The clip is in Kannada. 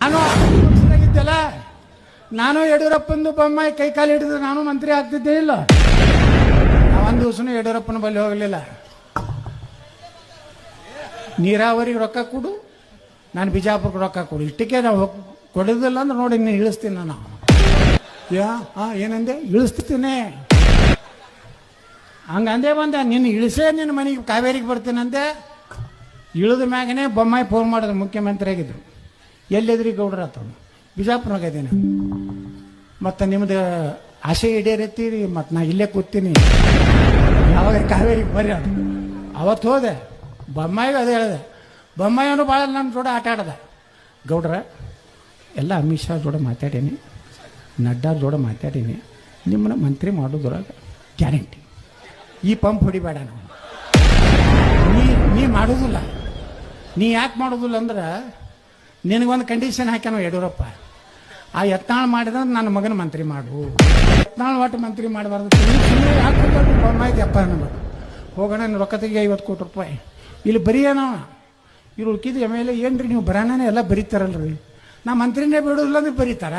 ನಾನು ಪಕ್ಷದಾಗಿದ್ದಲ್ಲ, ನಾನು ಯಡಿಯೂರಪ್ಪಂದು ಬೊಮ್ಮಾಯಿ ಕೈ ಕಾಲು ಹಿಡಿದು ನಾನು ಮಂತ್ರಿ ಆಗ್ತಿದ್ದೆ ಇಲ್ಲ. ಒಂದು ದಿವಸನೂ ಯಡಿಯೂರಪ್ಪನ ಬಳಿ ಹೋಗಲಿಲ್ಲ. ನೀರಾವರಿಗೆ ರೊಕ್ಕ ಕೊಡು, ನಾನು ಬಿಜಾಪುರಕ್ಕೆ ರೊಕ್ಕ ಕೊಡು, ಇಷ್ಟಕ್ಕೆ ನಾವು ಕೊಡೋದಿಲ್ಲ ಅಂದ್ರೆ ನೋಡಿ ನೀನು ಇಳಿಸ್ತೀನಿ ನಾನು. ಏನಂದೆ? ಇಳಿಸ್ತೀನಿ ಹಂಗಂದೇ ಬಂದೆ. ನಿನ್ನ ಇಳಿಸೇ ನಿನ್ನ ಮನೆಗೆ ಕಾವೇರಿಗೆ ಬರ್ತೀನಂದೆ. ಇಳಿದ ಮ್ಯಾಗನೇ ಬೊಮ್ಮಾಯಿ ಫೋನ್ ಮಾಡಿದ್ರು, ಮುಖ್ಯಮಂತ್ರಿ ಆಗಿದ್ರು. ಎಲ್ಲಿದ್ರಿ ಗೌಡ್ರ ಆತ? ಬಿಜಾಪುರನಾಗ ಇದ್ದೀನಿ. ಮತ್ತು ನಿಮ್ದು ಆಸೆ ಈಡೇರತ್ತೀರಿ, ಮತ್ತು ನಾ ಇಲ್ಲೇ ಕೂತೀನಿ, ಯಾವಾಗ ಕಾವೇರಿಗೆ ಬರ್ರಿ ಅದು. ಅವತ್ತು ಹೋದೆ ಬೊಮ್ಮಾಯಿಗೆ ಅದೇ ಹೇಳಿದೆ. ಬೊಮ್ಮಾಯಿನೂ ಭಾಳ ನನ್ನ ಜೋಡ ಆಟ ಆಡ್ದೆ. ಗೌಡ್ರ ಎಲ್ಲ ಅಮಿತ್ ಶಾ ಜೋಡ ಮಾತಾಡೀನಿ, ನಡ್ಡಾ ಜೋಡ ಮಾತಾಡೀನಿ, ನಿಮ್ಮನ್ನ ಮಂತ್ರಿ ಮಾಡೋದ್ರಾಗ ಗ್ಯಾರಂಟಿ. ಈ ಪಂಪ್ ಹೊಡಿಬೇಡ, ನಾವು ನೀ ಮಾಡೋದಿಲ್ಲ. ನೀ ಯಾಕೆ ಮಾಡೋದಿಲ್ಲ ಅಂದ್ರೆ ನಿನಗೊಂದು ಕಂಡೀಷನ್ ಹಾಕ್ಯಾನ ಯಡಿಯೂರಪ್ಪ. ಆ ಯತ್ನಾಳ್ ಮಾಡಿದ್ರೆ ನನ್ನ ಮಗನ ಮಂತ್ರಿ ಮಾಡು, ಯತ್ನಾಳ್ ಒಟ್ಟು ಮಂತ್ರಿ ಮಾಡಬಾರ್ದು. ಯಾಕೆ ಬೊಮ್ಮಾಯಿಗೆ ಅಪ್ಪ ಅನ್ನಬೇಕು. ಹೋಗೋಣ ರೊಕ್ಕ ತೆಗಿ 50 ಕೋಟಿ ರೂಪಾಯಿ. ಇಲ್ಲಿ ಬರೀಯೇನೋ ಇವ್ರು ಉಳ್ಕಿದ್ದು ಎಮ್ ಎಲ್ ಎ ಏನ್ರಿ ನೀವು ಬರಾನೇ ಎಲ್ಲ ಬರೀತಾರಲ್ರಿ. ನಾ ಮಂತ್ರಿನೇ ಬಿಡೋದಿಲ್ಲ ಅಂದ್ರೆ ಬರೀತಾರ.